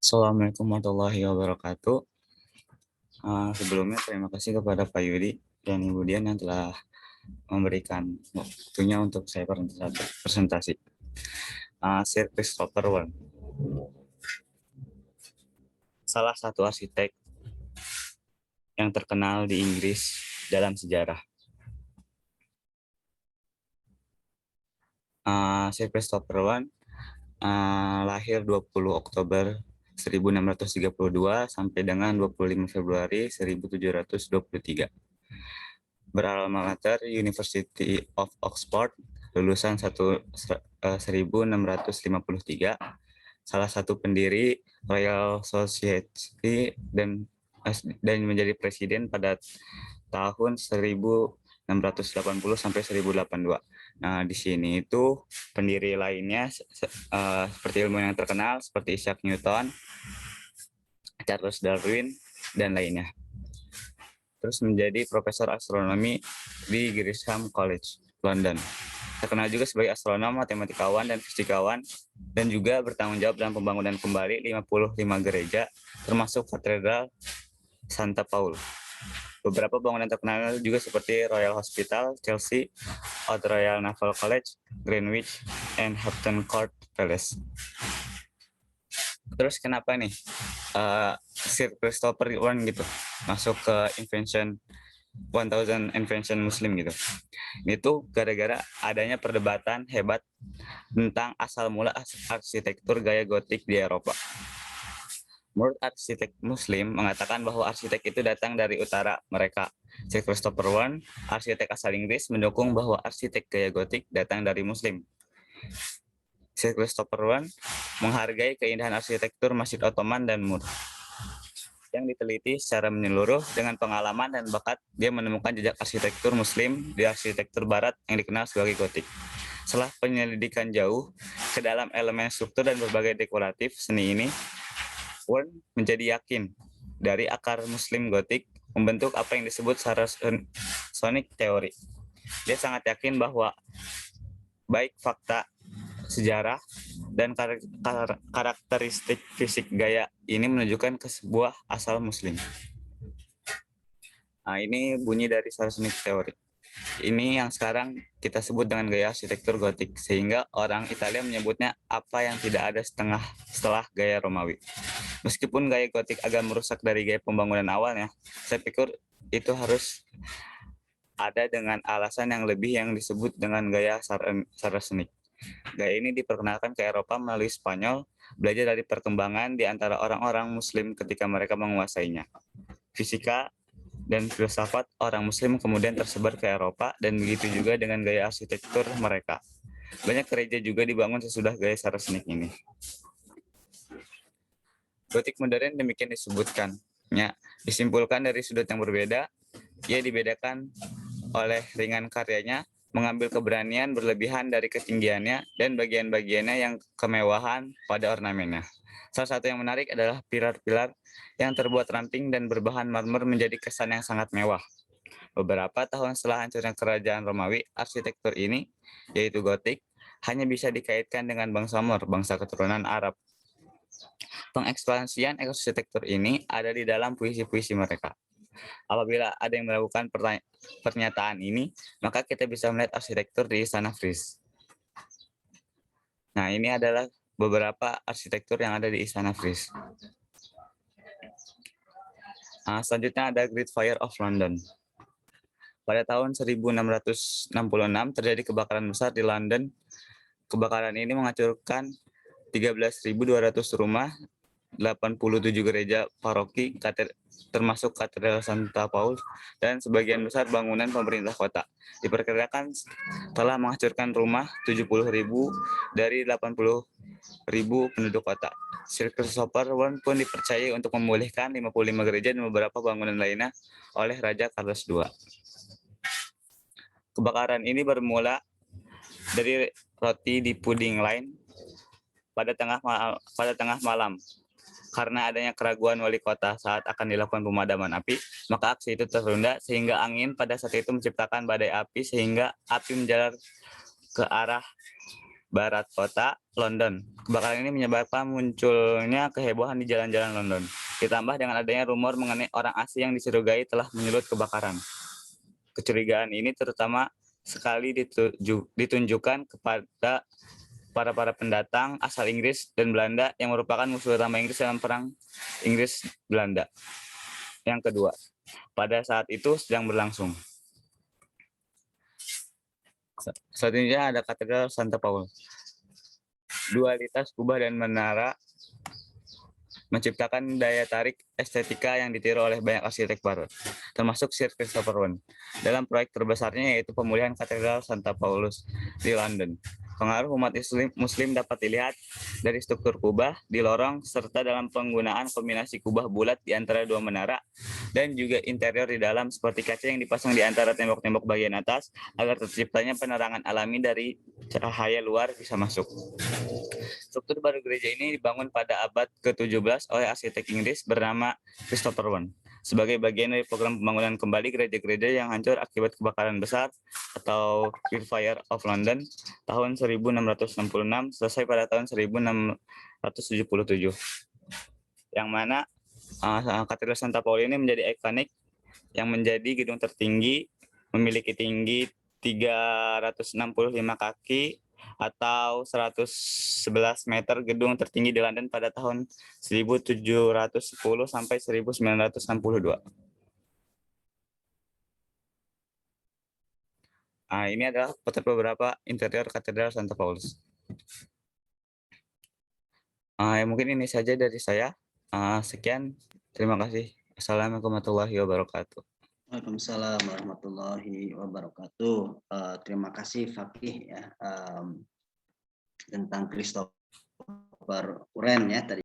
Assalamualaikum warahmatullahi wabarakatuh. Sebelumnya terima kasih kepada Pak Yudi dan Ibu Dian yang telah memberikan waktunya untuk saya presentasi. Sir Christopher Wren, salah satu arsitek yang terkenal di Inggris dalam sejarah. Sir Christopher Wren lahir 20 Oktober 1632 sampai dengan 25 Februari 1723. Beralma mater University of Oxford, lulusan 1653, salah satu pendiri Royal Society dan menjadi presiden pada tahun 1680 sampai 1082. Nah, di sini itu pendiri lainnya seperti ilmuwan yang terkenal seperti Isaac Newton, Charles Darwin, dan lainnya. Terus menjadi profesor astronomi di Gresham College, London. Terkenal juga sebagai astronom, matematikawan, dan fisikawan, dan juga bertanggung jawab dalam pembangunan kembali 55 gereja, termasuk Katedral Santa Paul. Beberapa bangunan terkenal juga seperti Royal Hospital, Chelsea, Old Royal Naval College, Greenwich, and Hampton Court Palace. Terus kenapa nih Sir Christopher Wren gitu masuk ke Invention Muslim gitu? Itu gara-gara adanya perdebatan hebat tentang asal mula arsitektur gaya gotik di Eropa. Menurut arsitek Muslim mengatakan bahwa arsitek itu datang dari utara mereka. Sir Christopher Wren, arsitek asal Inggris, mendukung bahwa arsitek gaya gotik datang dari Muslim. Sir Christopher Wren menghargai keindahan arsitektur Masjid Ottoman dan Mur. Yang diteliti secara menyeluruh dengan pengalaman dan bakat, dia menemukan jejak arsitektur Muslim di arsitektur Barat yang dikenal sebagai gotik. Setelah penyelidikan jauh ke dalam elemen struktur dan berbagai dekoratif seni ini, Wren menjadi yakin dari akar Muslim gotik membentuk apa yang disebut Saracenic Theory. Dia sangat yakin bahwa baik fakta, sejarah, dan karakteristik fisik gaya ini menunjukkan ke sebuah asal Muslim. Nah, ini bunyi dari Saracenic Theory. Ini yang sekarang kita sebut dengan gaya arsitektur gotik, sehingga orang Italia menyebutnya apa yang tidak ada setelah gaya Romawi. Meskipun gaya gotik agak merusak dari gaya pembangunan awalnya, saya pikir itu harus ada dengan alasan yang lebih yang disebut dengan gaya Saracenic. Gaya ini diperkenalkan ke Eropa melalui Spanyol, belajar dari perkembangan di antara orang-orang Muslim ketika mereka menguasainya. Fisika dan filsafat orang Muslim kemudian tersebar ke Eropa, dan begitu juga dengan gaya arsitektur mereka. Banyak gereja juga dibangun sesudah gaya Saracenic ini. Gotik modern demikian disebutkannya. Disimpulkan dari sudut yang berbeda, ia dibedakan oleh ringan karyanya, mengambil keberanian berlebihan dari ketinggiannya, dan bagian-bagiannya yang kemewahan pada ornamennya. Salah satu yang menarik adalah pilar-pilar yang terbuat ramping dan berbahan marmer menjadi kesan yang sangat mewah. Beberapa tahun setelah hancurnya kerajaan Romawi, arsitektur ini, yaitu gotik, hanya bisa dikaitkan dengan bangsa Moor, bangsa keturunan Arab. Pengekspansian arsitektur ini ada di dalam puisi-puisi mereka. Apabila ada yang melakukan pernyataan ini, maka kita bisa melihat arsitektur di Istana Fries. Nah, ini adalah beberapa arsitektur yang ada di Istana Fries. Selanjutnya ada Great Fire of London. Pada tahun 1666 terjadi kebakaran besar di London. Kebakaran ini menghancurkan 13.200 rumah, 87 gereja paroki, termasuk Katedral Santa Paul, dan sebagian besar bangunan pemerintah kota. Diperkirakan telah menghancurkan rumah 70.000 dari 80.000 penduduk kota. Sir Christopher Wren pun dipercayai untuk memulihkan 55 gereja dan beberapa bangunan lainnya oleh Raja Charles II. Kebakaran ini bermula dari roti di pudding line pada tengah malam. Karena adanya keraguan wali kota saat akan dilakukan pemadaman api, maka aksi itu tertunda sehingga angin pada saat itu menciptakan badai api sehingga api menjalar ke arah barat kota, London. Kebakaran ini menyebabkan munculnya kehebohan di jalan-jalan London. Ditambah dengan adanya rumor mengenai orang asing yang dicurigai telah menyulut kebakaran. Kecurigaan ini terutama sekali ditunjukkan kepada para pendatang asal Inggris dan Belanda yang merupakan musuh utama Inggris dalam perang Inggris-Belanda. Yang kedua, pada saat itu sedang berlangsung. Selanjutnya ada Katedral Santa Paul. Dualitas kubah dan menara menciptakan daya tarik estetika yang ditiru oleh banyak arsitek barat, termasuk Sir Christopher Wren, dalam proyek terbesarnya yaitu pemulihan Katedral Santa Paulus di London. Pengaruh umat Muslim dapat dilihat dari struktur kubah di lorong serta dalam penggunaan kombinasi kubah bulat di antara dua menara dan juga interior di dalam seperti kaca yang dipasang di antara tembok-tembok bagian atas agar terciptanya penerangan alami dari cahaya luar bisa masuk. Struktur baru gereja ini dibangun pada abad ke-17 oleh arsitek Inggris bernama Christopher Wren sebagai bagian dari program pembangunan kembali gereja-gereja yang hancur akibat kebakaran besar atau Great Fire of London tahun 1666 selesai pada tahun 1677. Yang mana Katedral Santa Paul ini menjadi ikonik yang menjadi gedung tertinggi, memiliki tinggi 365 kaki atau 111 meter, gedung tertinggi di London pada tahun 1710 sampai 1962. Ini adalah potret beberapa interior Katedral Santa Paulus. Mungkin ini saja dari saya. Sekian, terima kasih. Assalamualaikum warahmatullahi wabarakatuh. Waalaikumsalam warahmatullahi wabarakatuh. Terima kasih Fakih ya tentang Christopher Wren ya tadi.